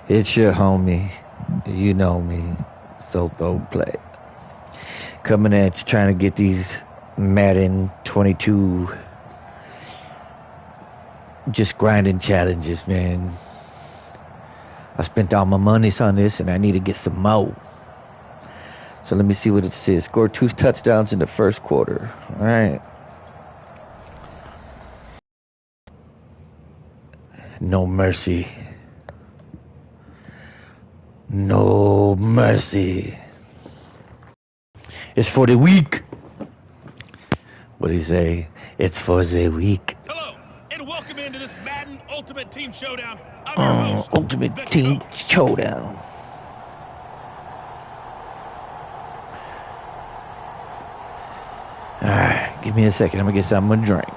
It's your homie. You know me. Solo play. Coming at you trying to get these Madden 22 just grinding challenges, man. I spent all my monies on this and I need to get some more. So let me see what it says. Score 2 touchdowns in the first quarter. All right. No mercy. No mercy. It's for the weak. What do you say? It's for the weak. Hello, and welcome into this Madden Ultimate Team Showdown. I'm your host, Ultimate Team Showdown. Alright, give me a second. I'm gonna get something to drink.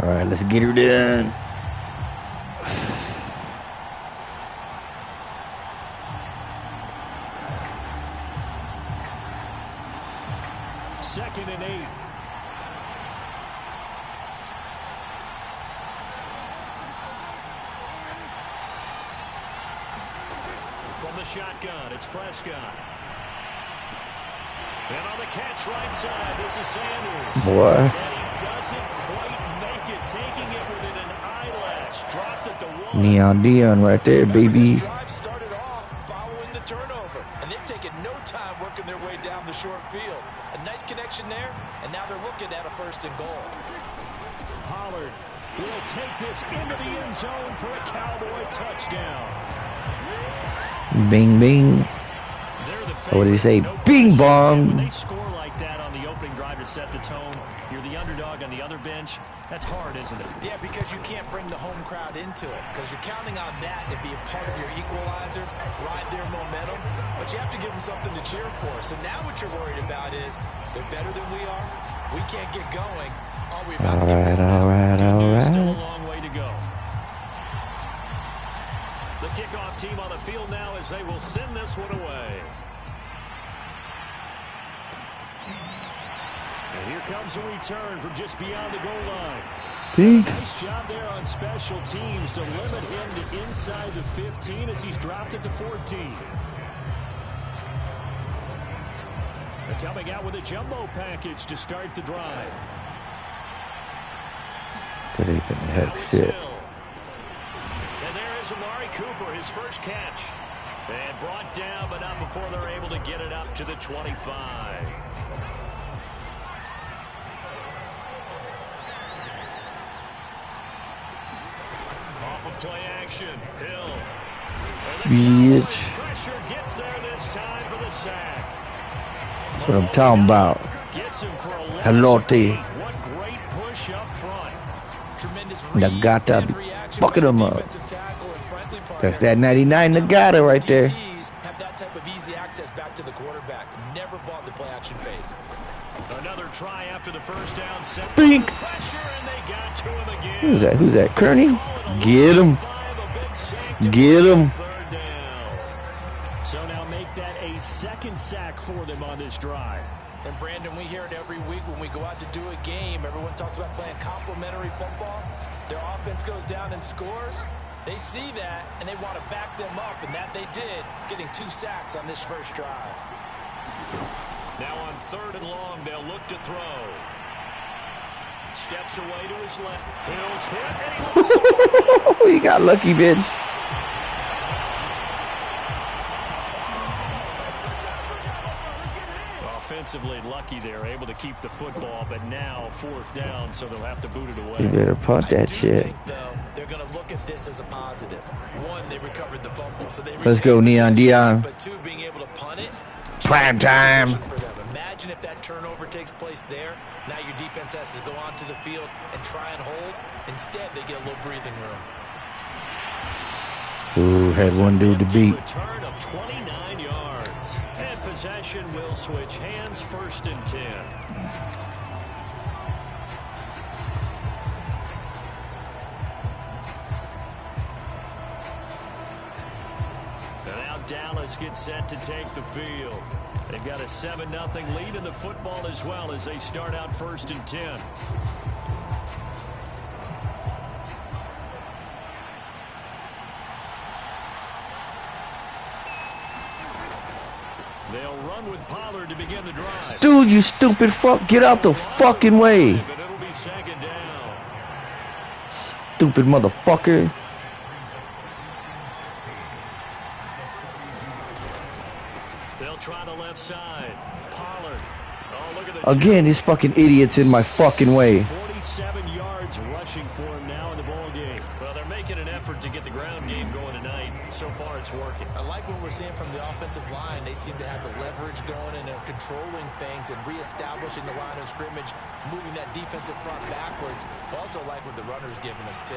All right, let's get her done. Second and 8. From the shotgun, it's Prescott. And on the catch right side, this is Sanders. Boy. And he doesn't quite make it, taking it within an eyelash. Dropped at the 1. Neon Dion right there, baby. This drive started off following the turnover, and they've taken no time working their way down the short field. A nice connection there, and now they're looking at a 1st and goal. Pollard will take this into the end zone for a Cowboy touchdown. Bing, bing. What did he say? Bing bong. When they score like that on the opening drive to set the tone, you're the underdog on the other bench. That's hard, isn't it? Yeah, because you can't bring the home crowd into it, because you're counting on that to be a part of your equalizer, ride their momentum, but you have to give them something to cheer for. So now what you're worried about is they're better than we are. We can't get going. Are we about to get All right. Still a long way to go. The kickoff team on the field now as they will send this one away. And here comes a return from just beyond the goal line. Pink. Nice job there on special teams to limit him to inside the 15 as he's dropped it to 14. They're coming out with a jumbo package to start the drive. Good even head shit. And there is Amari Cooper, his first catch. And brought down, but not before they're able to get it up to the 25. Off of play action, Hill. Bitch. Pressure gets there this time for the sack. That's what I'm talking about. Gets him for a Hello, loss of T. 8. What great push up front. tremendous Nagata, bucket him up. That's that partner. 99 Nagata right there. DTs have that type of easy access back to the quarterback. Never bought the play action fade. Another try after the first down. Bink. Pressure, and they got to him again. Who's that? Who's that? Kearney? Get him. Get him. So now make that a second sack for them on this drive. And Brandon, we hear it every week when we go out to do a game. Everyone talks about playing complementary football. Their offense goes down and scores. They see that, and they want to back them up, and that they did, getting 2 sacks on this first drive. Now on 3rd and long, they'll look to throw. Steps away to his left. Hill's hit, and he looks You got lucky, bitch. Offensively lucky they're able to keep the football, but now 4th down, so they'll have to boot it away. You better punt that shit. I think, though, they're going to look at this as a positive. 1, they recovered the fumble, so they Let's go, Neon Dion. But 2, being able to punt it. Prime time. Imagine if that turnover takes place there. Now your defense has to go onto the field and try and hold. Instead, they get a little breathing room. Ooh, had one dude to beat. Return of 29 yards. And possession will switch hands. 1st and 10. And now Dallas gets set to take the field. They've got a 7-0 lead in the football as well as they start out 1st and 10. They'll run with Pollard to begin the drive. Dude, you stupid fuck. Get out the fucking way. And it'll be 2nd down. Stupid motherfucker. They'll try the left side. Pollard. Oh, look at the Again, these fucking idiots in my fucking way. 47 yards rushing for him now in the ball game. Well, they're making an effort to get the ground game going tonight. So far, it's working. I like what we're seeing from the offensive line. They seem to have the leverage going, and they're controlling things and reestablishing the line of scrimmage, moving that defensive front backwards. I also like what the runner's giving us, too.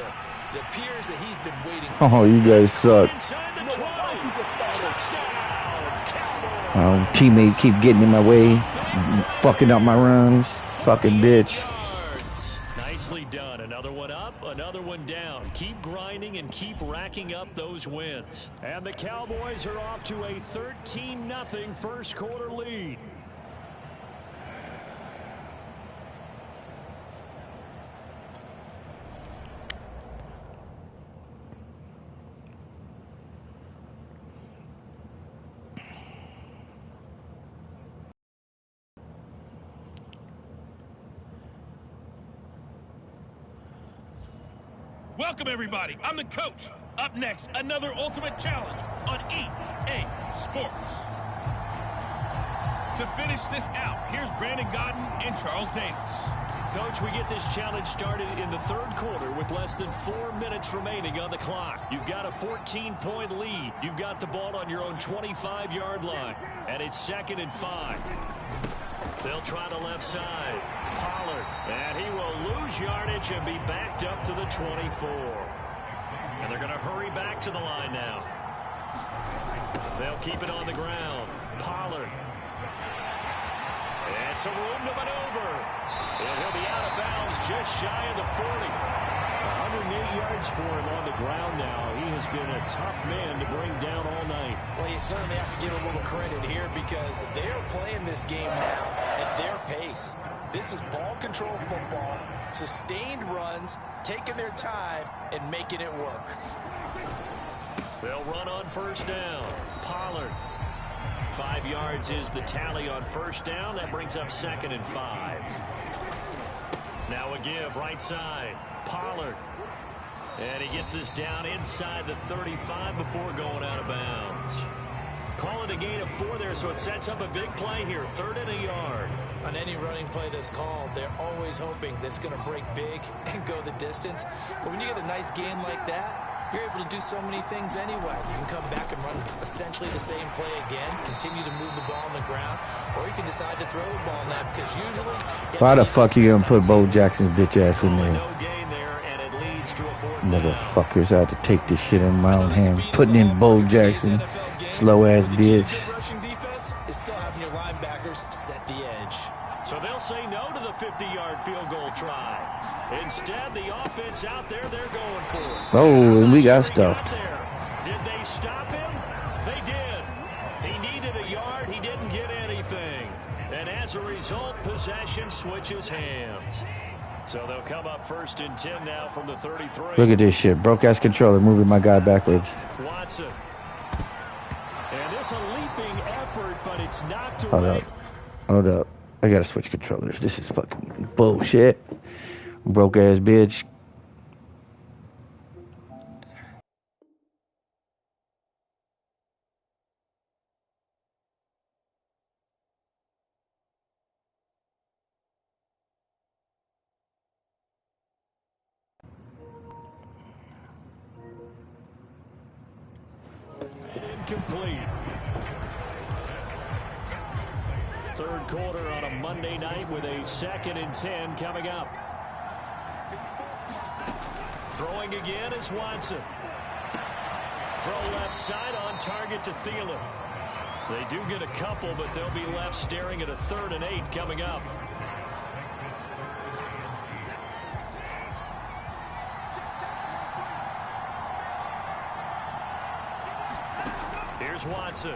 It appears that he's been waiting. Oh, you guys suck. Inside the 20. Touchdown, Cowboys. Teammate keep getting in my way, fucking up my runs. Fucking bitch. Yards. Nicely done. Another one up, another one down. Keep grinding and keep racking up those wins. And the Cowboys are off to a 13-0 first quarter lead. Welcome, everybody. I'm the coach. Up next, another ultimate challenge on EA Sports. To finish this out, here's Brandon Godden and Charles Davis. Coach, we get this challenge started in the 3rd quarter with less than 4 minutes remaining on the clock. You've got a 14-point lead. You've got the ball on your own 25-yard line. And it's 2nd and 5. They'll try the left side. Pollard. And he will lose yardage and be backed up to the 24. And they're going to hurry back to the line now. They'll keep it on the ground. Pollard. And some room to maneuver. And he'll be out of bounds just shy of the 40. 108 yards for him on the ground now. He has been a tough man to bring down all night. Well, you certainly have to give a little credit here because they're playing this game now at their pace. This is ball control football, sustained runs, taking their time, and making it work. They'll run on 1st down. Pollard. 5 yards is the tally on 1st down. That brings up 2nd and 5. Now a give right side. Pollard. And he gets us down inside the 35 before going out of bounds. Call it a gain of 4 there, so it sets up a big play here. 3rd and a yard. On any running play that's called, they're always hoping that it's going to break big and go the distance. But when you get a nice game like that, you're able to do so many things anyway. You can come back and run essentially the same play again, continue to move the ball on the ground, or you can decide to throw the ball now because usually... Why the fuck you gonna put Bo Jackson's bitch ass in there? No gain there, and it leads to a 4th down. Motherfuckers, I have to take this shit in my own hands. Putting in Bo Jackson, slow ass bitch. Rushing defense is still having your linebackers set the edge. So they'll 50-yard field goal try. Instead, the offense out there, they're going for it. Oh, and we got He stuffed. there. Did they stop him? They did. He needed a yard. He didn't get anything. And as a result, possession switches hands. So they'll come up 1st and 10 now from the 33. Look at this shit. Broke-ass controller moving my guy backwards. Watson. And it's a leaping effort, but it's knocked Hold away. up. Hold up. I gotta switch controllers. This is fucking bullshit. Broke-ass bitch. Incomplete. Third quarter on a Monday night with a 2nd and 10 coming up. Throwing again is Watson. Throw left side on target to Thielen. They do get a couple, but they'll be left staring at a 3rd and 8 coming up. Here's Watson.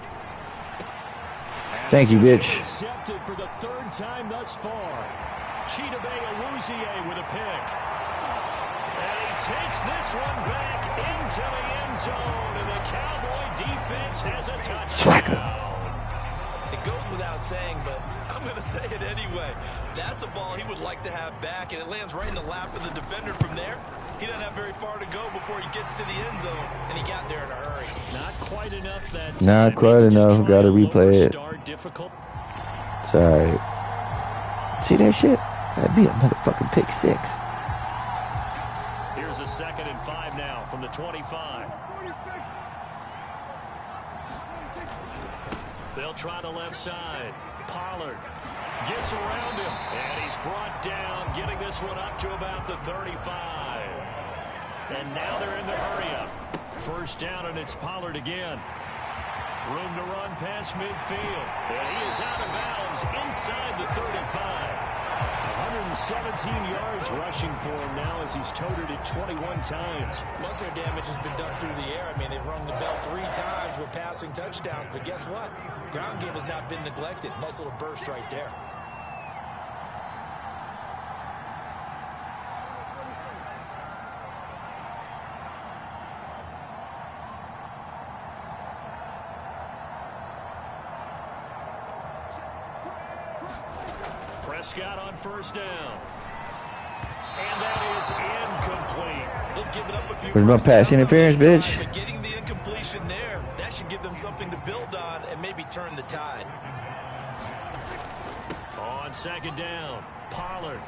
Thank you, bitch. Intercepted for the 3rd time thus far. Chidobe Awuzie with a pick. And he takes this one back into the end zone, and the Cowboy defense has a touchdown. Swacker. It goes without saying, but I'm going to say it anyway. That's a ball he would like to have back, and it lands right in the lap of the defender from there. He doesn't have very far to go before he gets to the end zone, and he got there in a hurry. Not quite enough that time. Not quite enough. Got to replay it. Difficult. Sorry. See that shit? That'd be a motherfucking pick 6. Here's a 2nd and 5 now from the 25. They'll try the left side. Pollard gets around him, and he's brought down, getting this one up to about the 35. And now they're in the hurry-up. 1st down, and it's Pollard again. Room to run past midfield. And he is out of bounds inside the 35. 117 yards rushing for him now as he's toted it 21 times. Most of their damage has been done through the air. I mean, they've rung the bell 3 times with passing touchdowns, but guess what? Ground game has not been neglected. Nice little burst right there. Prescott on 1st down. And that is incomplete. They've given up a few There's no first pass downs on interference, this drive, bitch. but getting the incompletion there, that should give them something to build on and maybe turn the tide. On 2nd down, Pollard.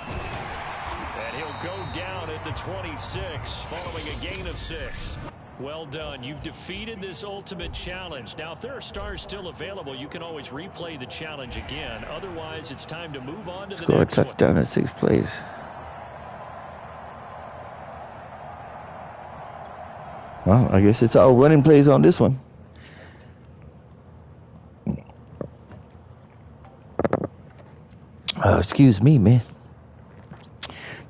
And he'll go down at the 26 following a gain of 6. Well done. You've defeated this ultimate challenge. Now, if there are stars still available, you can always replay the challenge again. Otherwise, it's time to move on to the Score a next one. touchdown in 6 plays. Well, I guess it's all running plays on this one. Excuse me, man.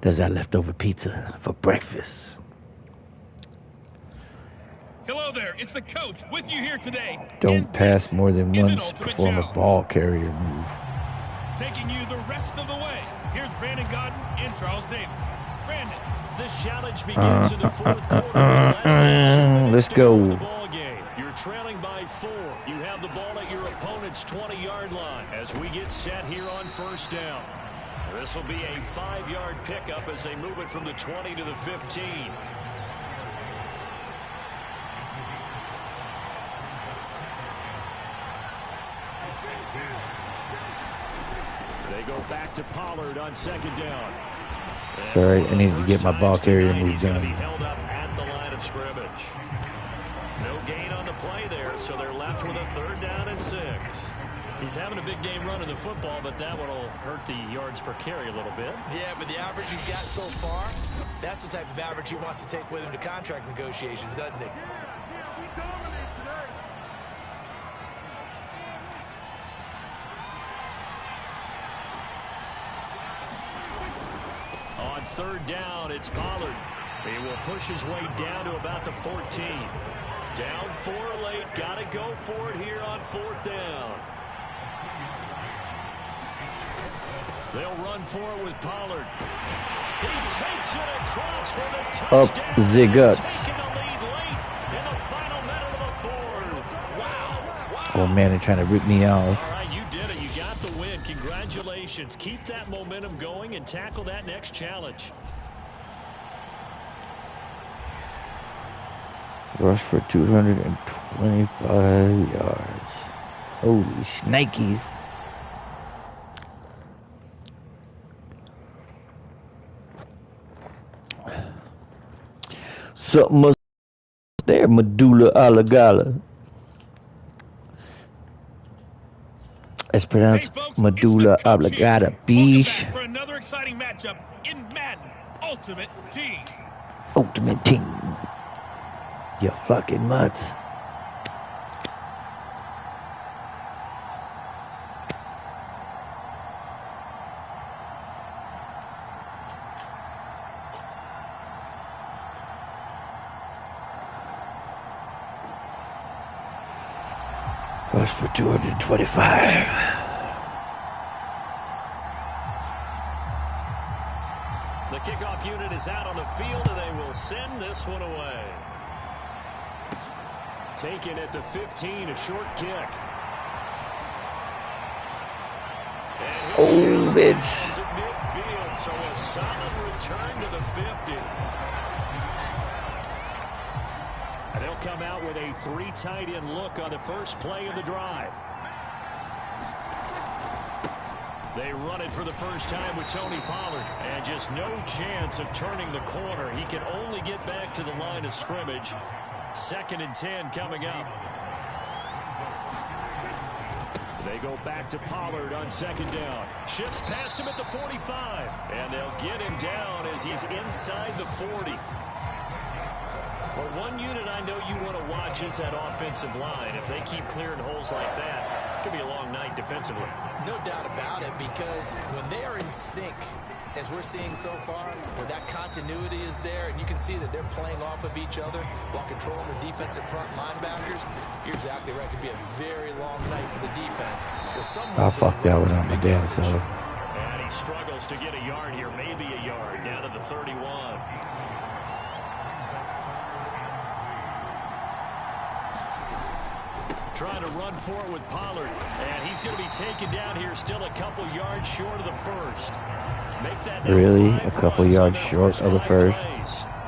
There's that leftover pizza for breakfast. Hello there, it's the coach with you here today. Don't And pass this more than is an once. ultimate Perform a challenge. ball carrier move. Taking you the rest of the way. Here's Brandon Godden and Charles Davis. Brandon. This challenge begins in the 4th quarter with less than 2 minutes let's to go in go. the ball game. You're trailing by 4. You have the ball at your opponent's 20-yard line as we get set here on 1st down. This will be a 5-yard pickup as they move it from the 20 to the 15. They go back to Pollard on 2nd down. And Sorry, for I need the to get my first ball time carrier tonight, move he's gonna done. be held up at the line of scrimmage. No gain on the play there, so they're left with a 3rd down and 6. He's having a big game running the football, but that one will hurt the yards per carry a little bit. Yeah, but the average he's got so far, that's the type of average he wants to take with him to contract negotiations, doesn't he? third down. It's Pollard. He will push his way down to about the 14. Down 4 late. Got to go for it here on 4th down. They'll run for it with Pollard. He takes it across for the touchdown. Up the guts. Taking the lead late in the final minute of the 4th. Wow. Oh, man, they're trying to rip me off. All right, you did it. You got the win. Congratulations. Keep that momentum going and tackle that next challenge. Rush for 225 yards. Holy shnikes. Something must there, medulla oblongata. It's pronounced medulla oblongata. Beesh. For another exciting matchup in Madden Ultimate Team. Ultimate Team. You fucking mutts. Rush for 225. The kickoff unit is out on the field, and they will send this one away. Taken at the 15, a short kick. Oh, bitch. Midfield, so a solid return to the 50. And they'll come out with a 3 tight end look on the first play of the drive. They run it for the first time with Tony Pollard. And just no chance of turning the corner. He can only get back to the line of scrimmage. 2nd and 10 coming up. They go back to Pollard on 2nd down. Shifts past him at the 45. And they'll get him down as he's inside the 40. Well, one unit I know you want to watch is that offensive line. If they keep clearing holes like that, it could be a long night defensively. No doubt about it, because when they are in sync, as we're seeing so far, where that continuity is there, and you can see that they're playing off of each other while controlling the defensive front linebackers, you're exactly right. It could be a very long night for the defense. I fucked that one on my damn self. And he struggles to get a yard here, maybe a yard, down to the 31. Trying to run forward with Pollard, and he's going to be taken down here, still a couple yards short of the first. Make that really? A couple yards short of the first?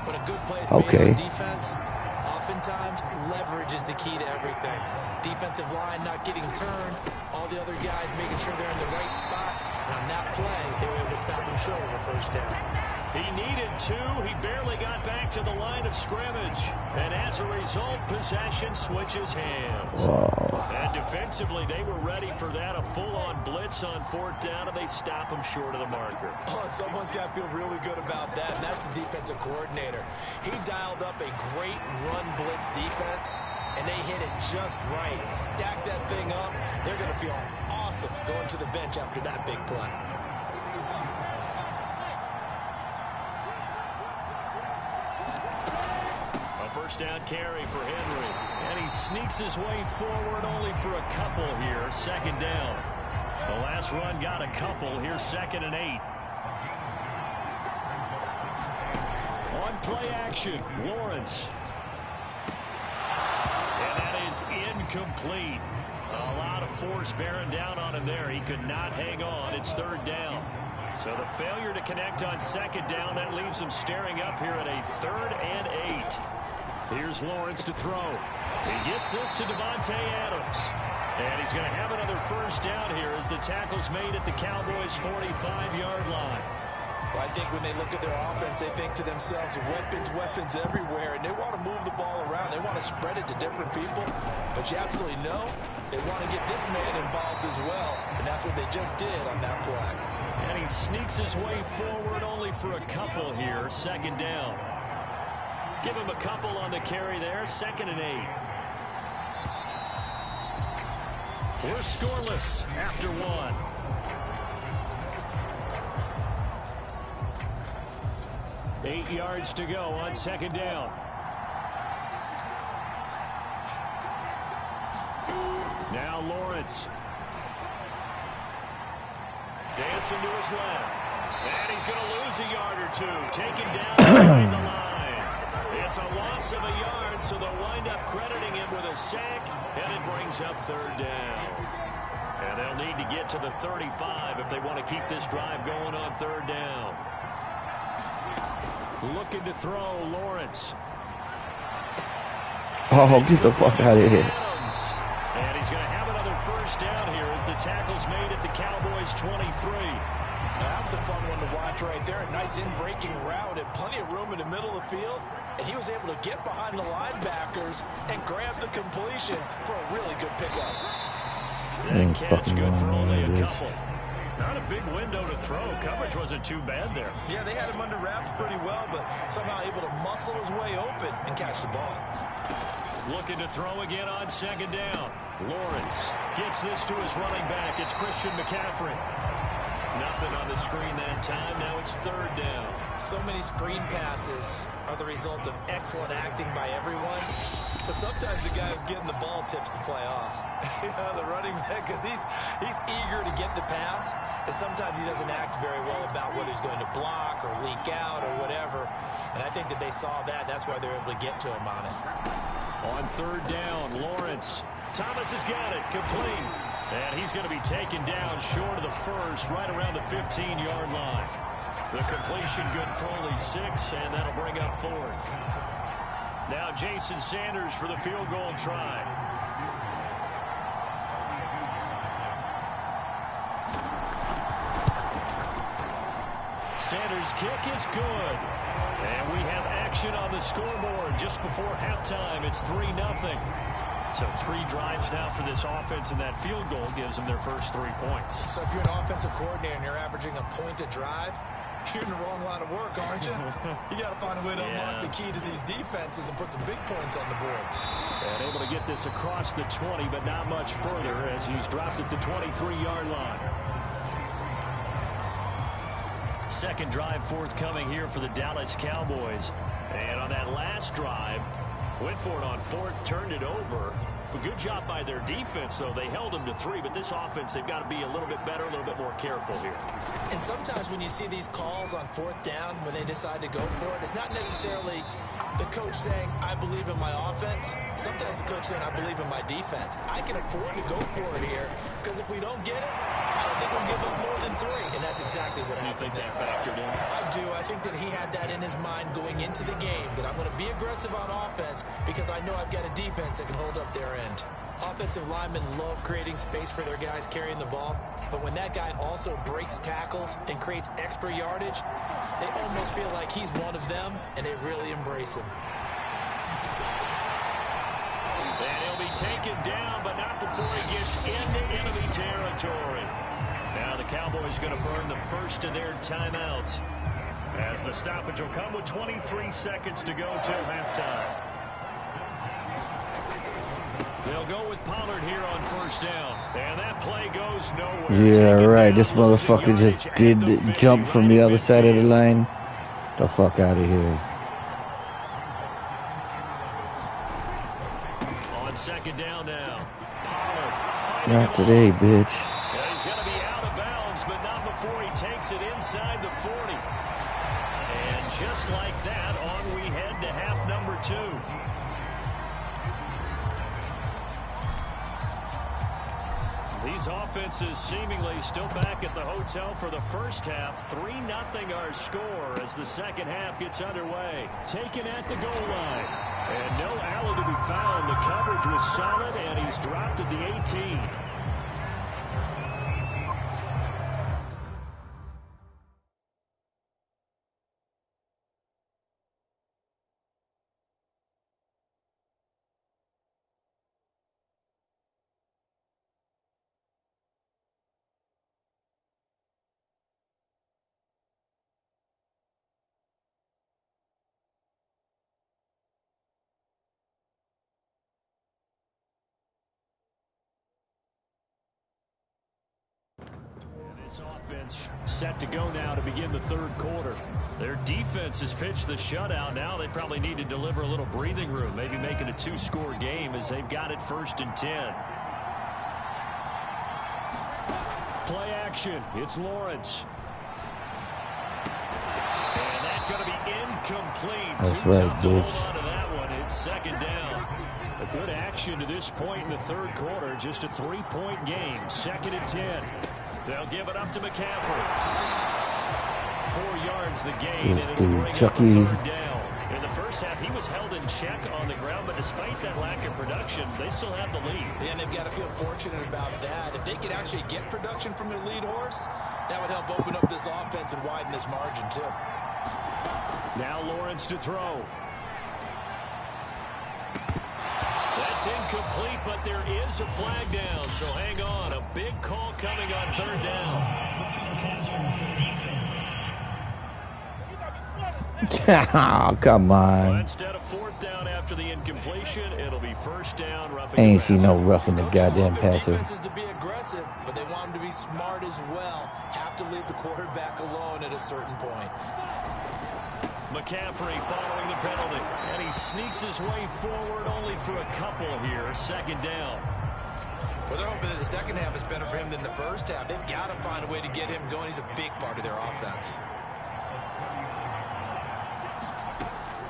But a good play okay. on defense, oftentimes leverage is the key to everything. Defensive line not getting turned, all the other guys making sure they're in the right spot, and on that play, they were able to stop him short of a first down. He needed 2. He barely got back to the line of scrimmage. And as a result, possession switches hands. Wow. And defensively, they were ready for that. A full-on blitz on 4th down, and they stop him short of the marker. Oh, someone's got to feel really good about that, and that's the defensive coordinator. He dialed up a great run blitz defense, and they hit it just right. Stack that thing up. They're going to feel awesome going to the bench after that big play. First down carry for Henry. And he sneaks his way forward only for a couple here. 2nd down. The last run got a couple. Here's 2nd and 8. On play action, Lawrence. And that is incomplete. A lot of force bearing down on him there. He could not hang on. It's 3rd down. So the failure to connect on 2nd down, that leaves him staring up here at a 3rd and 8. Here's Lawrence to throw. He gets this to Devontae Adams. And he's going to have another first down here as the tackle's made at the Cowboys' 45-yard line. Well, I think when they look at their offense, they think to themselves, weapons everywhere, and they want to move the ball around. They want to spread it to different people. But you absolutely know they want to get this man involved as well, and that's what they just did on that play. And he sneaks his way forward only for a couple here. 2nd down. Give him a couple on the carry there. 2nd and 8. We're scoreless after 1. 8 yards to go on second down. Now Lawrence. Dancing to his left. And he's going to lose a yard or two. Taken down behind the line. It's a loss of a yard, so they'll wind up crediting him with a sack, and it brings up third down. And they'll need to get to the 35 if they want to keep this drive going on third down. Looking to throw, Lawrence. Oh, get the fuck out of here. And he's going to have another first down here as the tackle's made at the Cowboys' 23. That was a fun one to watch right there. A nice in-breaking route and plenty of room in the middle of the field. And he was able to get behind the linebackers and grab the completion for a really good pickup. That catch good for only a couple. Not a big window to throw. Coverage wasn't too bad there. Yeah, they had him under wraps pretty well, but somehow able to muscle his way open and catch the ball. Looking to throw again on second down. Lawrence gets this to his running back. It's Christian McCaffrey. Nothing on the screen that time. Now it's third down. So many screen passes are the result of excellent acting by everyone. But sometimes the guy who's getting the ball tips the play off. The running back, because he's eager to get the pass. And sometimes he doesn't act very well about whether he's going to block or leak out or whatever. And I think that they saw that. That's why they're able to get to him on it. On third down, Lawrence. Thomas has got it. Complete. And he's going to be taken down short of the first, right around the 15-yard line. The completion good for only 6, and that'll bring up fourth. Now Jason Sanders for the field goal try. Sanders' kick is good. And we have action on the scoreboard just before halftime. It's 3-0. So 3 drives now for this offense, and that field goal gives them their first 3 points. So if you're an offensive coordinator and you're averaging a point a drive, you're in the wrong line of work, aren't you? You got to find a way to unlock the key to these defenses and put some big points on the board. And able to get this across the 20, but not much further as he's dropped it to 23-yard line. Second drive forthcoming here for the Dallas Cowboys. And on that last drive, went for it on fourth, turned it over. A good job by their defense, though. They held them to 3, but this offense, they've got to be a little bit better, a little bit more careful here. And sometimes when you see these calls on fourth down, when they decide to go for it, it's not necessarily the coach saying, I believe in my offense. Sometimes the coach saying, I believe in my defense. I can afford to go for it here, because if we don't get it, I don't think we'll give up more than 3. And that's exactly what happened. You think there. that factored in? I do. I think that he had that in his mind going into the game, that I'm going to be aggressive on offense because I know I've got a defense that can hold up their end. Offensive linemen love creating space for their guys carrying the ball, but when that guy also breaks tackles and creates extra yardage, they almost feel like he's one of them, and they really embrace him. And he'll be taken down, but not before he gets into enemy territory. Now the Cowboys going to burn the first of their timeouts, as the stoppage will come with 23 seconds to go till halftime. They'll go with Pollard here on first down. And that play goes nowhere. Yeah, right. This motherfucker just did jump from the other side of the line. The fuck out of here. On second down now. Pollard. Not today, bitch. Yeah, he's going to be out of bounds, but not before he takes it inside the 40. And just like that, on we head to half number 2. These offenses seemingly still back at the hotel for the first half. 3-0 our score as the second half gets underway. Taken at the goal line. And no Allen to be found. The coverage was solid, and he's dropped at the 18. This offense set to go now to begin the third quarter. Their defense has pitched the shutout. Now they probably need to deliver a little breathing room, maybe make it a 2-score game as they've got it 1st and 10. Play action. It's Lawrence. And that's going to be incomplete. That's Too right, tough to bitch. hold on to that one. It's 2nd down. A good action to this point in the third quarter. Just a 3-point game. 2nd and 10. They'll give it up to McCaffrey. 4 yards the gain, and it'll bring up a 3rd down. In the first half, he was held in check on the ground, but despite that lack of production, they still have the lead. And they've got to feel fortunate about that. If they could actually get production from their lead horse, that would help open up this offense and widen this margin, too. Now Lawrence to throw. That's incomplete, but there is a flag down, so hang on. A big call coming on 3rd down. Oh, come on. Well, instead of 4th down after the incompletion, it'll be 1st down. I ain't seen no roughing the goddamn passer. Defenses to be aggressive, but they want them to be smart as well. Have to leave the quarterback alone at a certain point. McCaffrey following the penalty, and he sneaks his way forward only for a couple here. 2nd down. Well, they're hoping that the second half is better for him than the first half. They've got to find a way to get him going. He's a big part of their offense.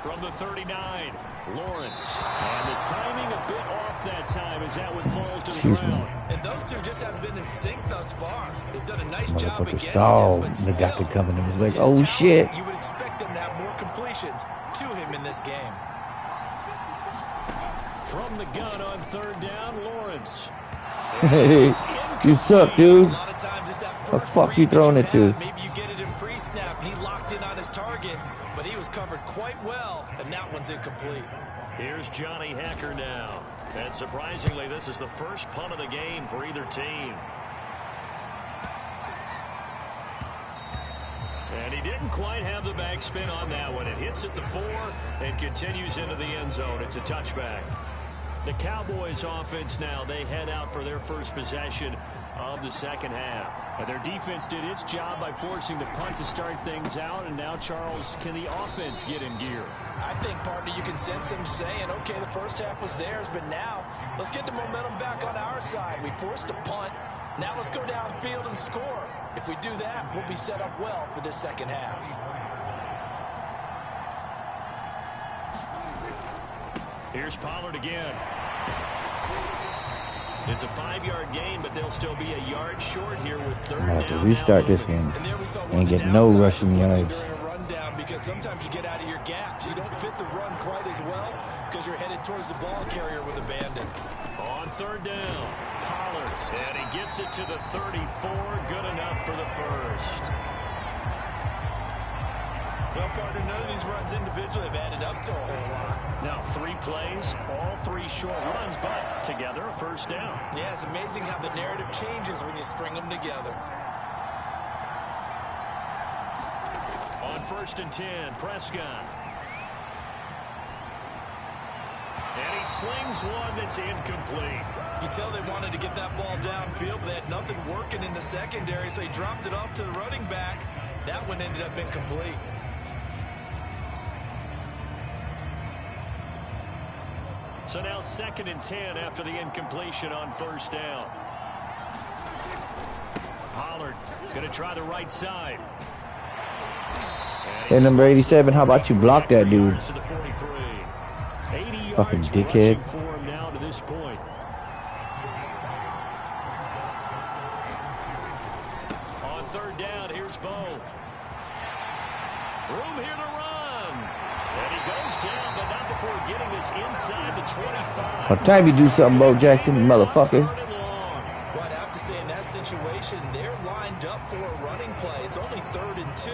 From the 39, Lawrence. And the timing a bit off that time as that one falls to the ground. And those two just haven't been in sync thus far. They've done a nice job against saw him, but the doctor still, coming and was like, his oh, talent, shit. You would expect them to have more completions to him in this game. From the gun on 3rd down, Lawrence. Hey, you suck, dude. A lot of times it's that The first fuck you read that throwing it to? have. Maybe you get it in pre-snap, and he locked in on his target, but he was covered quite well, and that one's incomplete. Here's Johnny Hacker now. And surprisingly, this is the first punt of the game for either team. And he didn't quite have the backspin on that one. It hits at the 4 and continues into the end zone. It's a touchback. The Cowboys offense now, they head out for their first possession of the second half. And their defense did its job by forcing the punt to start things out. And now, Charles, can the offense get in gear? I think, partner, you can sense them saying, okay, the first half was theirs, but now let's get the momentum back on our side. We forced a punt. Now let's go downfield and score. If we do that, we'll be set up well for this second half. Here's Pollard again. It's a 5-yard gain, but they'll still be a yard short here with 3rd down. I'm going to have to restart this one. Ain't get no rushing yards. Because sometimes you get out of your gaps. You don't fit the run quite as well because you're headed towards the ball carrier with abandon. On 3rd down, Pollard, and he gets it to the 34. Good enough for the first. Well, partner, none of these runs individually have added up to a whole lot. Now 3 plays, all 3 short runs, but together a 1st down. Yeah, it's amazing how the narrative changes when you string them together. On 1st and 10, Prescott. And he slings one that's incomplete. You tell they wanted to get that ball downfield, but they had nothing working in the secondary, so he dropped it off to the running back. That one ended up incomplete. So now 2nd and 10 after the incompletion on 1st down. Pollard going to try the right side. Hey, number 87, how about you block that dude? Fucking dickhead. For him now to this point. On 3rd down, here's Bo. Room here to run. And he goes down, but not before getting this inside the 25. What time you do something, Bo Jackson, motherfucker? Well, I'd have to say in that situation, they're lined up for a running play. It's only 3rd and 2.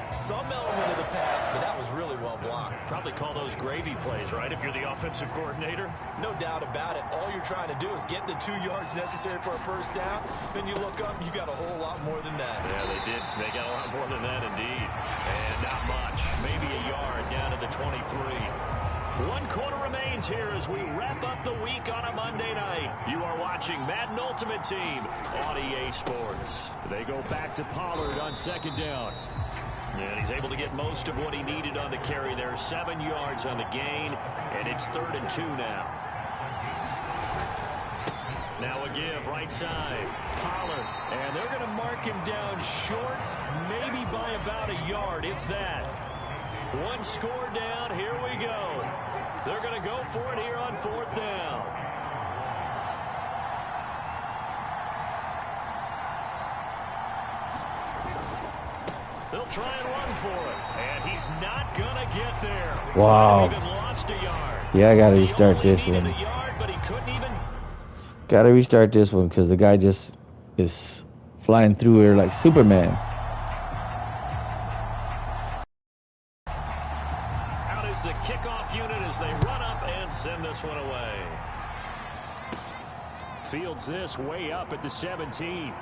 Some element of the pass, but that was really well blocked. Probably call those gravy plays, right, if you're the offensive coordinator? No doubt about it. All you're trying to do is get the 2 yards necessary for a 1st down. Then you look up, you got a whole lot more than that. Yeah, they did. They got a lot more than that, indeed. And not much. Maybe a yard down to the 23. 1 quarter remains here as we wrap up the week on a Monday night. You are watching Madden Ultimate Team on EA Sports. They go back to Pollard on 2nd down. And he's able to get most of what he needed on the carry there. 7 yards on the gain, and it's 3rd and 2 now. Now a give, right side. Pollard, and they're going to mark him down short, maybe by about a yard, if that. 1 score down, here we go. They're going to go for it here on 4th down. They'll try and run for it, and he's not going to get there. Wow. Even lost a yard. Yeah, I got to restart this one. Yard, but he couldn't even... Got to restart this one because the guy just is flying through here like Superman. Out is the kickoff unit as they run up and send this one away. Fields this way up at the 17.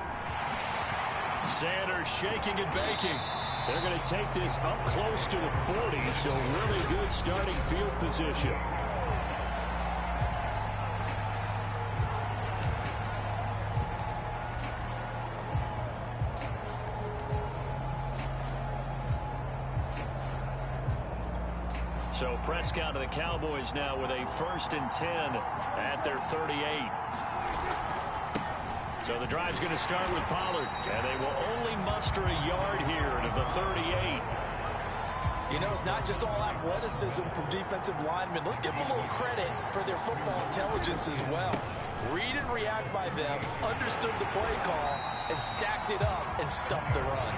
Sanders shaking and baking. They're going to take this up close to the 40, so really good starting field position. So Prescott of the Cowboys now with a 1st and 10 at their 38. So the drive's going to start with Pollard, and they will only muster a yard here to the 38. You know, it's not just all athleticism from defensive linemen. Let's give them a little credit for their football intelligence as well. Read and react by them, understood the play call, and stacked it up and stuffed the run.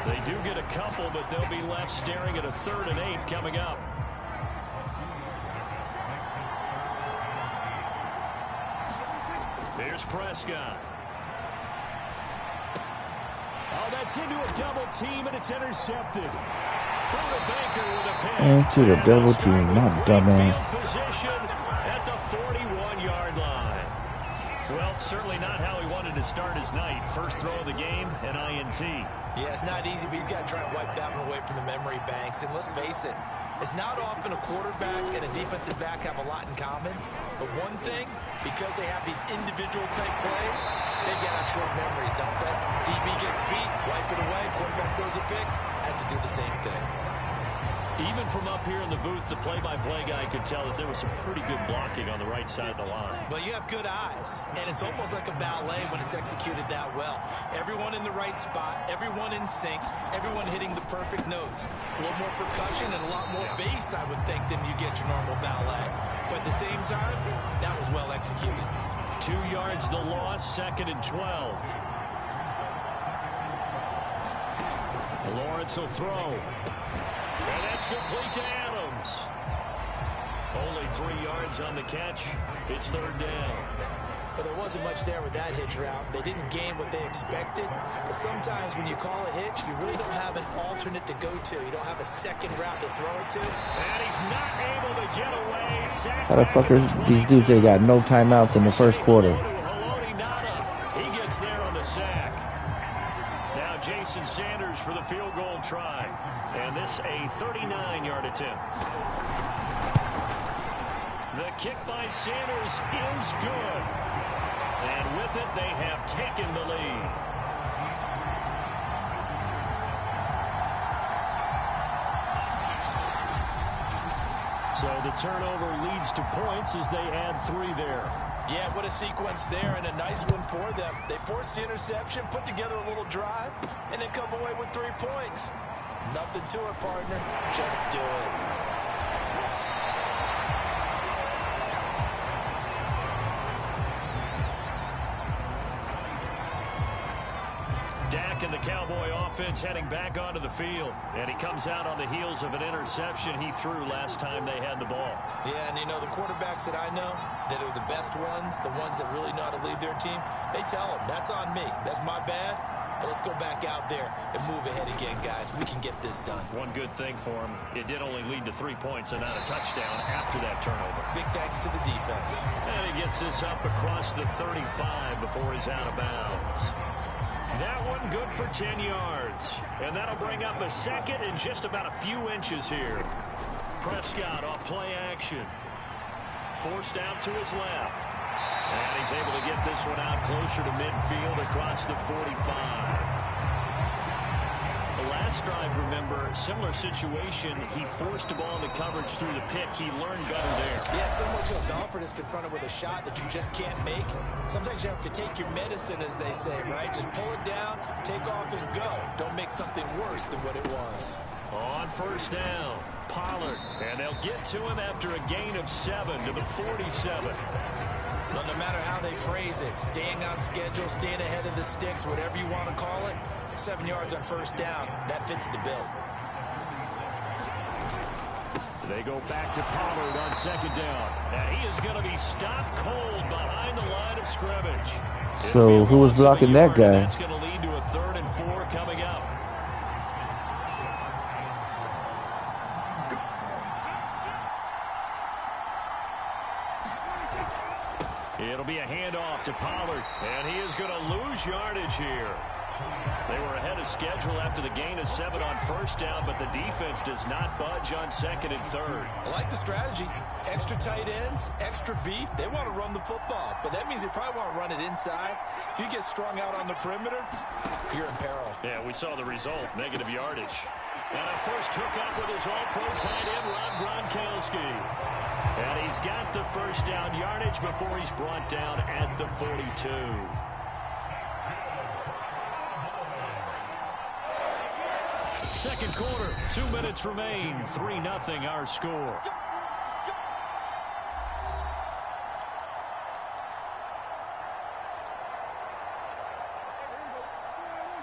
They do get a couple, but they'll be left staring at a 3rd and 8 coming up. Here's Prescott. Oh, that's into a double team, and it's intercepted. Buda Baker with a pick. Into the double team, not dumbass. Position at the 41-yard line. Well, certainly not how he wanted to start his night. First throw of the game, an INT. Yeah, it's not easy, but he's got to try and wipe that one away from the memory banks. And let's face it, it's not often a quarterback and a defensive back have a lot in common. But one thing, because they have these individual type plays, they've got to have short memories, don't they? DB gets beat, wipe it away, quarterback throws a pick, has to do the same thing. Even from up here in the booth, the play-by-play guy could tell that there was some pretty good blocking on the right side of the line. Well, you have good eyes, and it's almost like a ballet when it's executed that well. Everyone in the right spot, everyone in sync, everyone hitting the perfect notes. A little more percussion and a lot more bass, I would think, than you get your normal ballet. But at the same time, that was well executed. 2 yards the loss, 2nd and 12. Lawrence will throw. And that's complete to Adams. Only 3 yards on the catch. It's 3rd down. But there wasn't much there with that hitch route. They didn't gain what they expected. But sometimes when you call a hitch, you really don't have an alternate to go to. You don't have a second route to throw it to. And he's not able to get away. How the fuck are these dudes? They got no timeouts in the first quarter. He gets there on the sack. Now Jason Sanders for the field goal try. And this a 39-yard attempt. The kick by Sanders is good. And with it, they have taken the lead. So the turnover leads to points as they add 3 there. Yeah, what a sequence there, and a nice one for them. They forced the interception, put together a little drive, and then come away with 3 points. Nothing to it, partner. Just do it. Dak and the Cowboy offense heading back onto the field. And he comes out on the heels of an interception he threw last time they had the ball. Yeah, and you know, the quarterbacks that I know that are the best ones, the ones that really know how to lead their team, they tell them, that's on me. That's my bad. But let's go back out there and move ahead again, guys. We can get this done. One good thing for him, it did only lead to 3 points and not a touchdown after that turnover. Big thanks to the defense. And he gets this up across the 35 before he's out of bounds. That one good for 10 yards. And that'll bring up a second and just about a few inches here. Prescott off play action. Forced out to his left. And he's able to get this one out closer to midfield across the 45. The last drive, remember, similar situation. He forced the ball into coverage through the pick. He learned better there. Yeah, similar to a golfer that's confronted with a shot that you just can't make. Sometimes you have to take your medicine, as they say, right? Just pull it down, take off, and go. Don't make something worse than what it was. On first down, Pollard. And they'll get to him after a gain of 7 to the 47. Well, no matter how they phrase it, staying on schedule, staying ahead of the sticks, whatever you want to call it, 7 yards on first down, that fits the bill. They go back to Pollard on second down. And he is going to be stopped cold behind the line of scrimmage. So who was blocking that guy? That's going to lead to a 3rd and 4 coming up. It'll be a handoff to Pollard, and he is going to lose yardage here. They were ahead of schedule after the gain of 7 on first down, but the defense does not budge on 2nd and 3rd. I like the strategy. Extra tight ends, extra beef. They want to run the football, but that means they probably want to run it inside. If you get strung out on the perimeter, you're in peril. Yeah, we saw the result, negative yardage. And a first hookup with his all-pro tight end, Rob Gronkowski. And he's got the first down yardage before he's brought down at the 42. Second quarter, 2 minutes remain, 3-0 our score.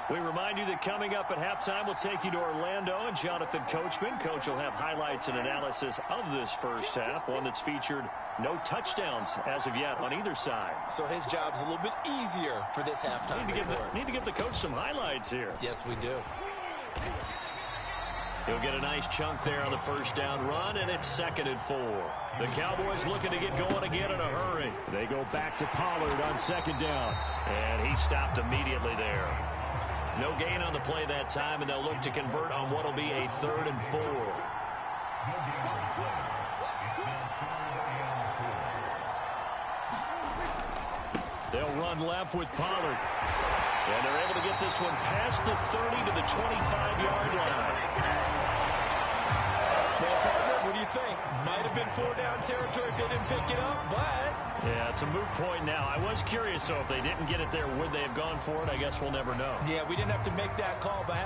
We remind you that coming up at halftime, we'll take you to Orlando and Jonathan Coachman. Coach will have highlights and analysis of this first half, one that's featured no touchdowns as of yet on either side. So his job's a little bit easier for this halftime. Need to give the coach some highlights here. Yes, we do. He'll get a nice chunk there on the first down run, and it's 2nd and 4. The Cowboys looking to get going again in a hurry. They go back to Pollard on 2nd down, and he stopped immediately there. No gain on the play that time, and they'll look to convert on what will be a 3rd and 4. They'll run left with Pollard. And they're able to get this one past the 30 to the 25-yard line. Well, partner, what do you think? Might have been 4-down territory if they didn't pick it up, but... Yeah, it's a moot point now. I was curious, so if they didn't get it there, would they have gone for it? I guess we'll never know. Yeah, we didn't have to make that call, but...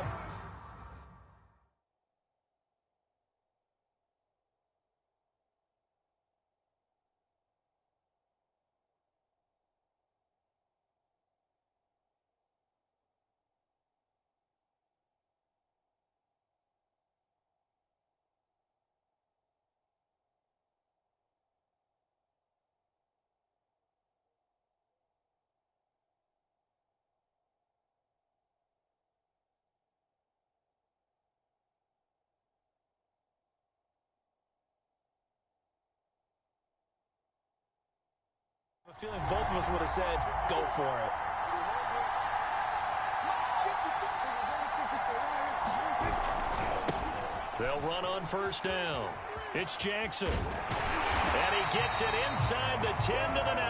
I have a feeling both of us would have said, go for it. They'll run on first down. It's Jackson. And he gets it inside the 10 to the 9.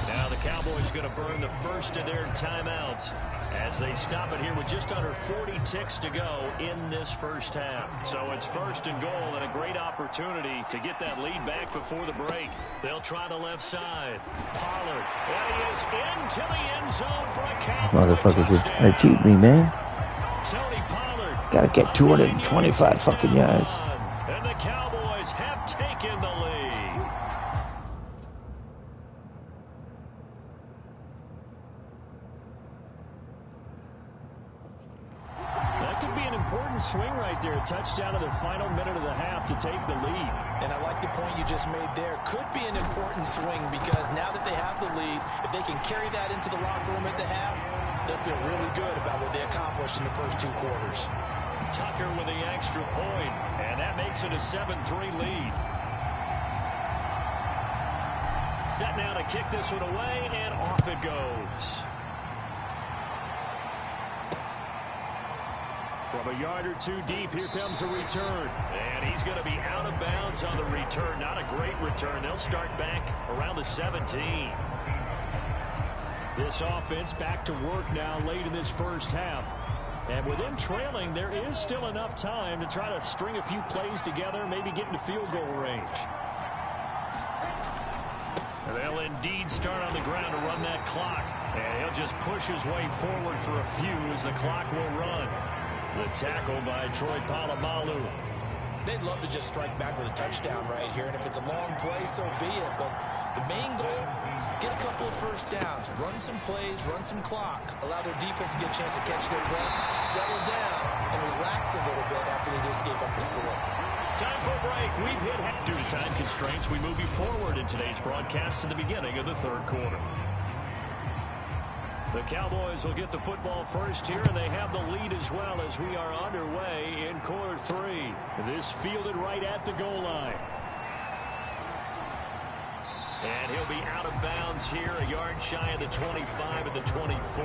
Now the Cowboys going to burn the first of their timeouts as they stop it here with just under 40 ticks to go in this first half. So it's 1st and goal and a great opportunity to get that lead back before the break. They'll try the left side. Pollard. And he is into the end zone for a Cowboy Motherfucker just touchdown. cheat me, man. Tony Pollard. Gotta get 225 fucking yards. And the Cowboys have taken the lead. That could be an important swing right there. A touchdown in the final minute of the half to take the lead. And I like the point you just made there. Could be an important swing because now that they have the lead, if they can carry that into the locker room at the half, they'll feel really good about what they accomplished in the first 2 quarters. Tucker with the extra point, and that makes it a 7-3 lead. Set now to kick this one away, and off it goes. From a yard or two deep, here comes a return. And he's going to be out of bounds on the return. Not a great return. They'll start back around the 17. This offense back to work now late in this first half. And with them trailing, there is still enough time to try to string a few plays together, maybe get into field goal range. And they'll indeed start on the ground to run that clock. And he'll just push his way forward for a few as the clock will run. The tackle by Troy Polamalu. They'd love to just strike back with a touchdown right here, and if it's a long play, so be it. But the main goal, get a couple of first downs, run some plays, run some clock, allow their defense to get a chance to catch their breath, settle down, and relax a little bit after they just gave up the score. Time for a break. We've hit due to time constraints. We move you forward in today's broadcast to the beginning of the third quarter. The Cowboys will get the football first here, and they have the lead as well as we are underway in quarter three. This fielded right at the goal line. And he'll be out of bounds here, a yard shy of the 25 and the 24.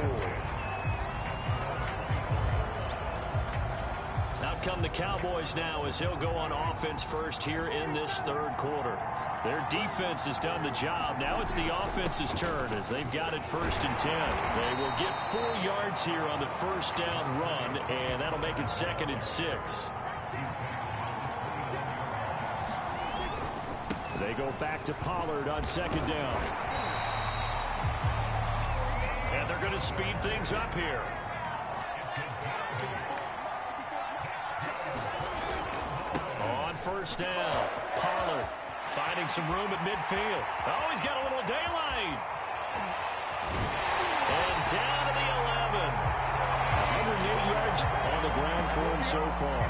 Out come the Cowboys now as he'll go on offense first here in this third quarter. Their defense has done the job. Now it's the offense's turn as they've got it 1st and 10. They will get 4 yards here on the first down run, and that'll make it 2nd and 6. They go back to Pollard on 2nd down. And they're going to speed things up here. On 1st down, Pollard finding some room at midfield. Oh, he's got a little daylight. And down to the 11. 180 yards on the ground for him so far.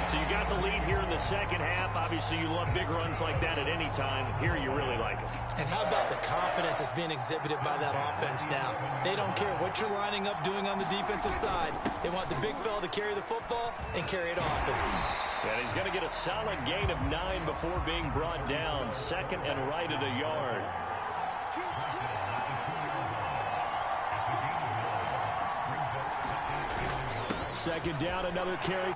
So you got the lead here in the second half. Obviously, you love big runs like that at any time. Here, you really like it. And how about the confidence that's being exhibited by that offense now? They don't care what you're lining up doing on the defensive side. They want the big fella to carry the football and carry it often. And he's going to get a solid gain of 9 before being brought down. 2nd and right at a yard. Second down, another carry.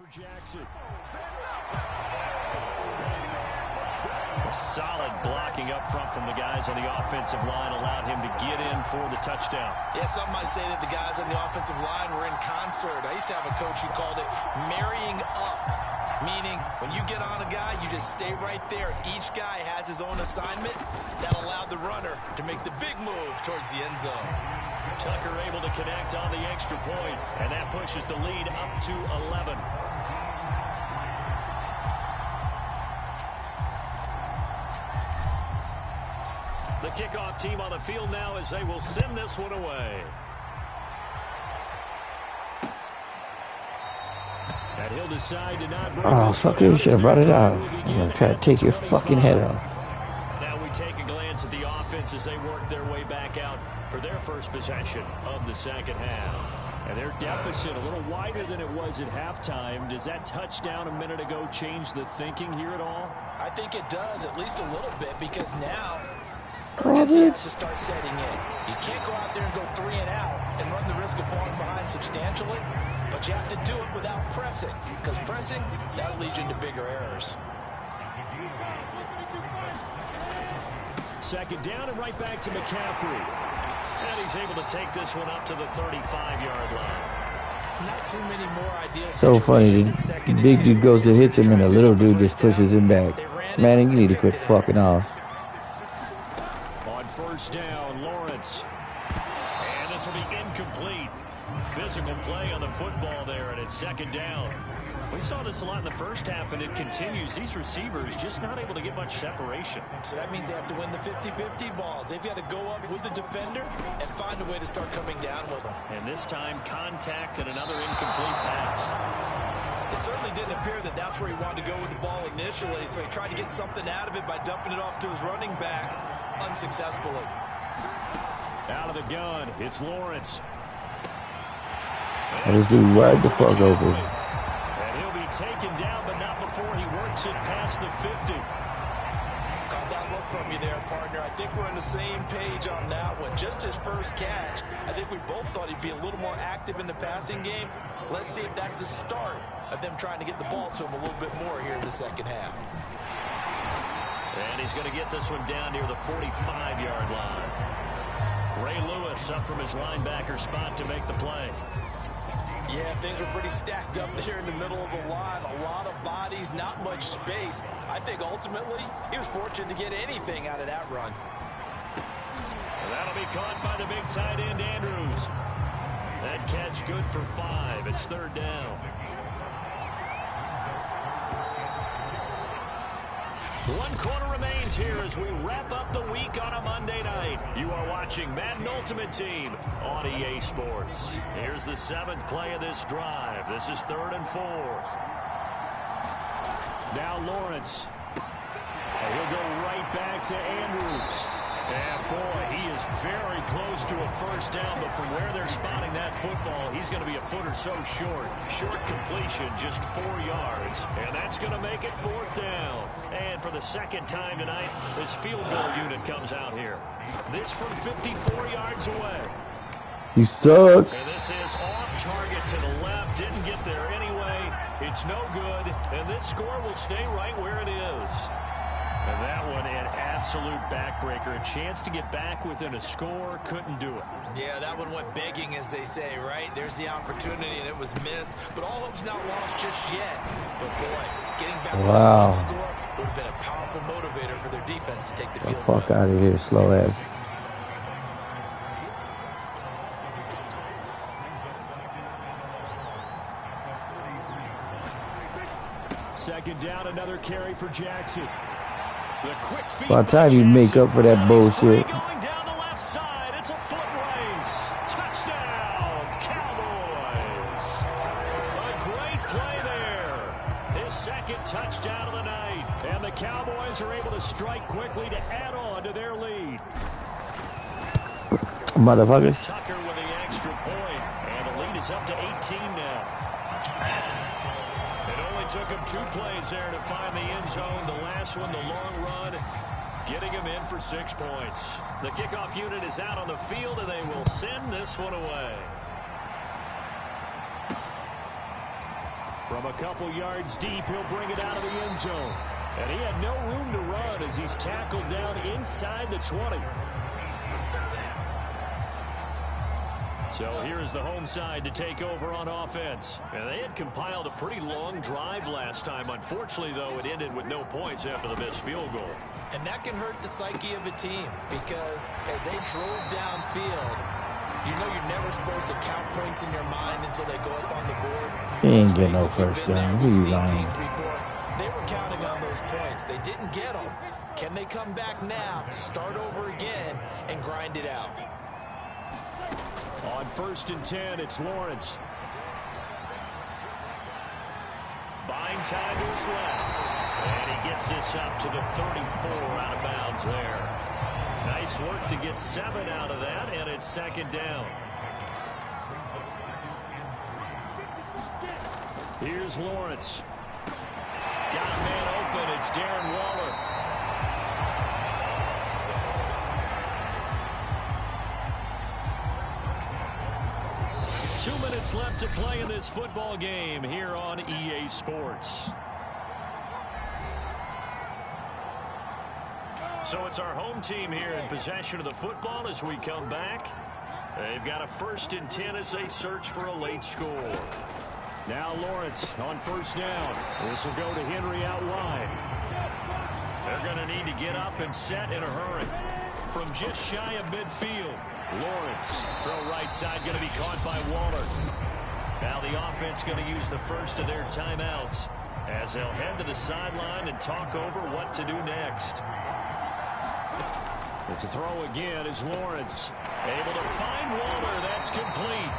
Jackson. A solid blocking up front from the guys on the offensive line allowed him to get in for the touchdown. Yeah, some might say that the guys on the offensive line were in concert. I used to have a coach who called it marrying up, meaning when you get on a guy, you just stay right there. Each guy has his own assignment. That allowed the runner to make the big move towards the end zone. Tucker able to connect on the extra point, and that pushes the lead up to 11. The kickoff team on the field now as they will send this one away. And he'll decide to not bring Oh, fuck you. Should have brought it out. I'm going to try to take your fucking head off. Now we take a glance at the offense as they work their way back out for their first possession of the second half. And their deficit a little wider than it was at halftime. Does that touchdown a minute ago change the thinking here at all? I think it does, at least a little bit, because now urgency has to start setting in. You can't go out there and go 3 and out and run the risk of falling behind substantially, but you have to do it without pressing, because pressing, that'll lead you into bigger errors. Second down and right back to McCaffrey. And he's able to take this one up to the 35-yard line. Not too many more ideal So funny. The big dude goes to hit him and the little dude just pushes him back. Man, you need to quit fucking off. On first down, Lawrence. And this will be incomplete. Physical play on the football there, and it's second down. We saw this a lot in the first half, and it continues. These receivers just not able to get much separation. So that means they have to win the 50-50 balls. They've got to go up with the defender and find a way to start coming down with them. And this time, contact and another incomplete pass. It certainly didn't appear that that's where he wanted to go with the ball initially, so he tried to get something out of it by dumping it off to his running back unsuccessfully. Out of the gun, it's Lawrence. And this dude wide the fuck open. And he'll be taken down, but not before he works it past the 50. Caught that look from you there, partner. I think we're on the same page on that one. Just his first catch. I think we both thought he'd be a little more active in the passing game. Let's see if that's the start of them trying to get the ball to him a little bit more here in the second half. And he's going to get this one down near the 45-yard line. Ray Lewis up from his linebacker spot to make the play. Yeah, things were pretty stacked up there in the middle of the line. A lot of bodies, not much space. I think ultimately he was fortunate to get anything out of that run. And that'll be caught by the big tight end, Andrews. That catch good for 5. It's third down. 1 quarter remains here as we wrap up the week on a Monday night. You are watching Madden Ultimate Team on EA Sports. Here's the 7th play of this drive. This is 3rd and 4. Now Lawrence. And he'll go right back to Andrews. And boy, he is very close to a first down, but from where they're spotting that football, he's going to be a foot or so short. Short completion, just 4 yards. And that's going to make it 4th down. And for the second time tonight, this field goal unit comes out here. This from 54 yards away. You suck. And this is off target to the left. Didn't get there anyway. It's no good. And this score will stay right where it is. And that one, an absolute backbreaker. A chance to get back within a score. Couldn't do it. Yeah, that one went begging, as they say, right? There's the opportunity, and it was missed. But all hope's not lost just yet. But, boy, getting back on that score would have been a powerful motivator for their defense to take the field. Fuck out of here, slow ass. Second down, another carry for Jackson. The quick feed By the time you make up for that bullshit. Going down the left side, it's a foot race. Touchdown, Cowboys. A great play there. His second touchdown of the night. And the Cowboys are able to strike quickly to add on to their lead. Motherfuckers. Tucker with the extra point. And the lead is up to 18 now. Took him 2 plays there to find the end zone. The last one, the long run, getting him in for 6 points. The kickoff unit is out on the field, and they will send this one away. From a couple yards deep, he'll bring it out of the end zone. And he had no room to run as he's tackled down inside the 20. So here's the home side to take over on offense. And they had compiled a pretty long drive last time. Unfortunately, though, it ended with no points after the missed field goal. And that can hurt the psyche of a team because as they drove downfield, you know you're never supposed to count points in your mind until they go up on the board. He ain't get no first down. Who you lying? They were counting on those points. They didn't get them. Can they come back now, start over again, and grind it out? On 1st and 10, it's Lawrence. Buying time to his left. And he gets this up to the 34 out of bounds there. Nice work to get 7 out of that, and it's 2nd down. Here's Lawrence. Got a man open. It's Darren Waller. Two minutes left to play in this football game here on EA Sports. So it's our home team here in possession of the football as we come back. They've got a 1st and 10 as they search for a late score. Now Lawrence on 1st down. This will go to Henry out wide. They're going to need to get up and set in a hurry. From just shy of midfield, Lawrence, throw right side, going to be caught by Waller. Now the offense going to use the first of their timeouts as they'll head to the sideline and talk over what to do next. But to throw again is Lawrence. Able to find Waller. That's complete.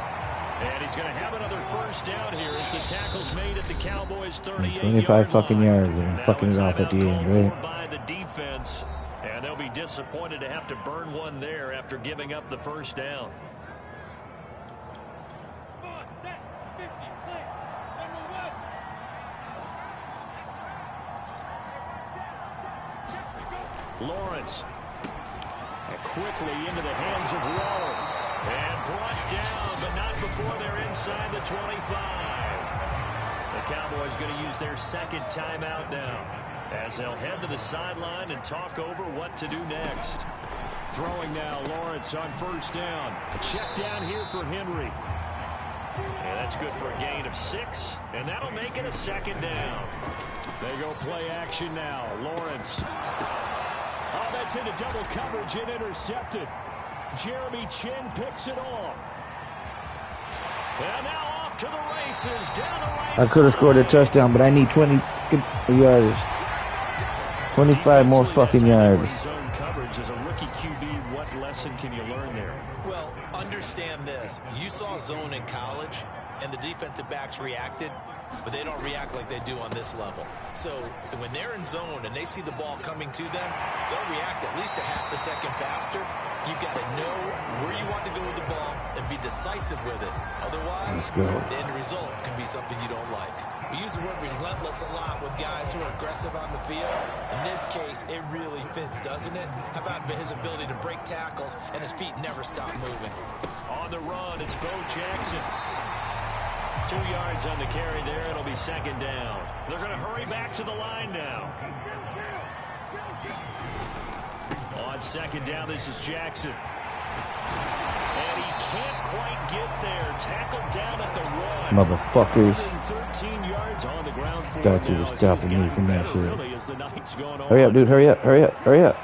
And he's going to have another 1st down here as the tackle's made at the Cowboys' 38-yard 25 fucking line. yards and fucking it off at the end, right? By the defense, and they'll be disappointed to have to burn one there after giving up the 1st down. Lawrence. And quickly into the hands of Waller. And brought down, but not before they're inside the 25. The Cowboys going to use their 2nd timeout now as they'll head to the sideline and talk over what to do next. Throwing now, Lawrence on 1st down. A check down here for Henry. And that's good for a gain of 6, and that'll make it a 2nd down. They go play action now. Lawrence. Oh, that's into double coverage and intercepted. Jeremy Chin picks it off. And now off to the races down the right I could have scored a touchdown, but I need 20 yards. 25 more fucking yards. Zone coverage as a rookie QB, what lesson can you learn there? Well, understand this. You saw zone in college, and the defensive backs reacted, but they don't react like they do on this level. So when they're in zone and they see the ball coming to them, they'll react at least a half a second faster. You've got to know where you want to go with the ball and be decisive with it. Otherwise, the end result can be something you don't like. We use the word relentless a lot with guys who are aggressive on the field. In this case, it really fits, doesn't it? How about his ability to break tackles and his feet never stop moving? On the run, it's Bo Jackson. 2 yards on the carry there. It'll be 2nd down. They're going to hurry back to the line now. On 2nd down, this is Jackson. And he can't quite get there. Tackled down at the 1. Motherfuckers. 13 yards on the ground for Thought you was stopping me from that shit. Really, as the night's going on. Hurry up, dude. Hurry up. Hurry up. Hurry up.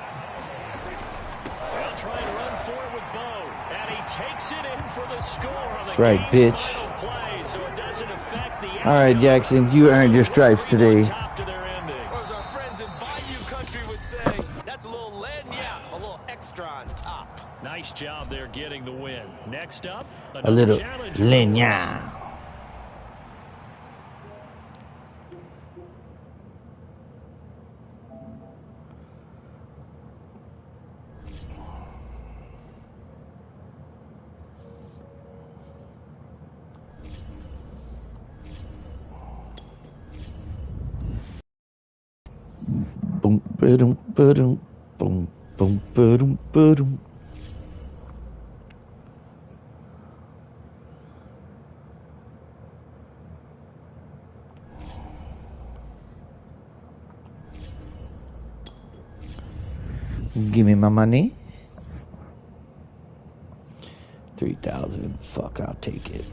They'll try to run for it with Bo. And he takes it in for the score on the Right, game's bitch. final play, so it doesn't affect the All right, Jackson. You earned your stripes today. top to their ending. Or as our friends in Bayou country would say, that's a little lenya, a little extra on top. Nice job there getting the win. Next up, A little challenge. leña. Boom, ba-dum, ba-dum, boom, boom, ba-dum, ba-dum. Give me my money. 3,000. Fuck, I'll take it.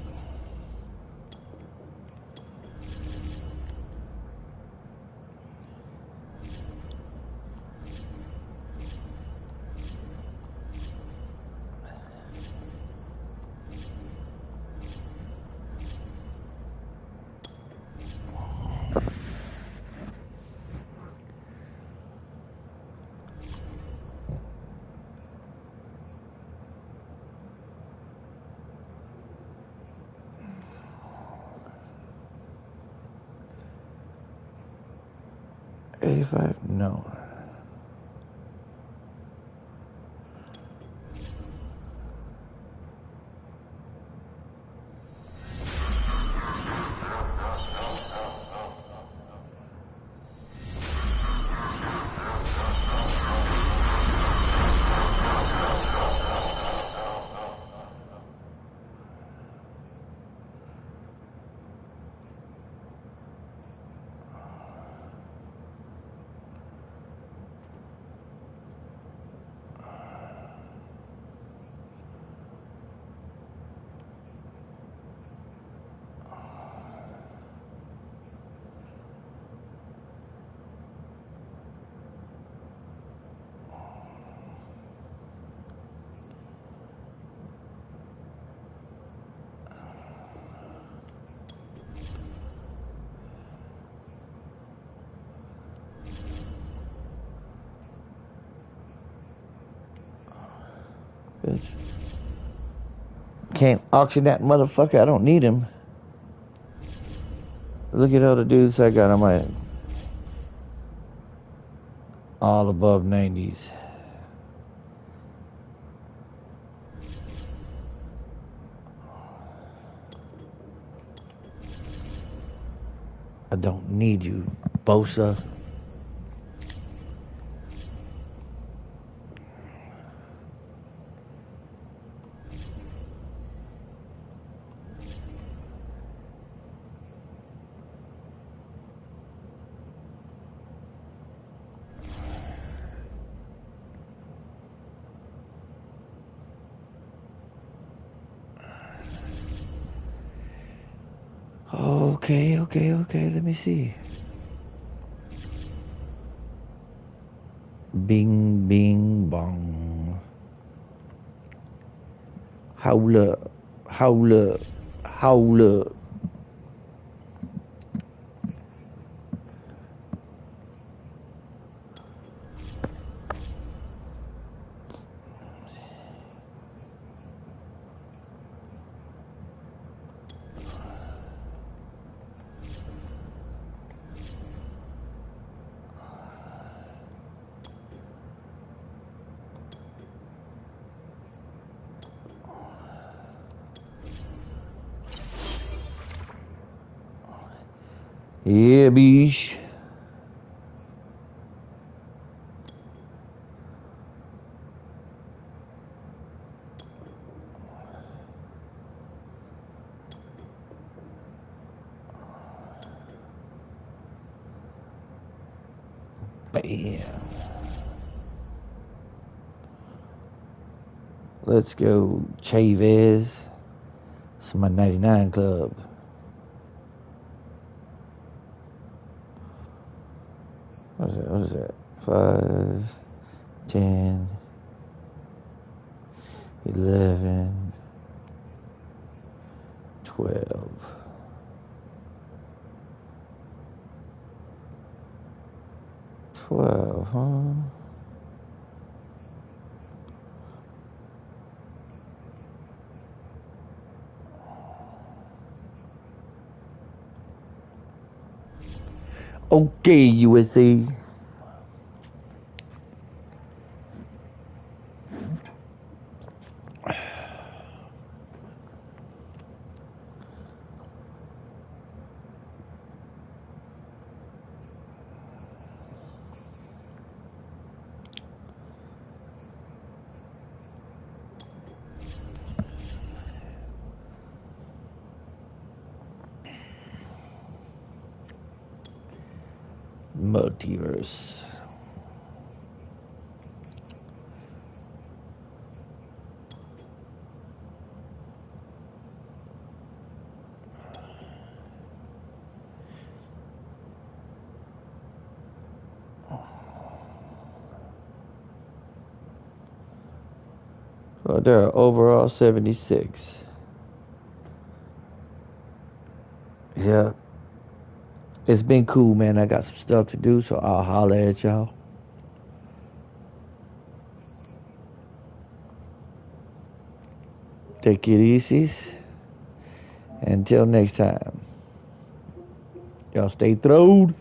$85? No. Bitch. Can't auction that motherfucker. I don't need him. Look at all the dudes I got on my all above 90s. I don't need you, Bosa. Okay. Let me see. Bing, bing, bong. Howler. Yeah, bish. Bam. Let's go, Chavez. It's my 99 club. What is that? 5, 10, 11, 12. 12, huh? Okay, USA. Multiverse. So they're overall 76. Yeah. It's been cool, man. I got some stuff to do, so I'll holler at y'all. Take it easy. Until next time. Y'all stay throwed.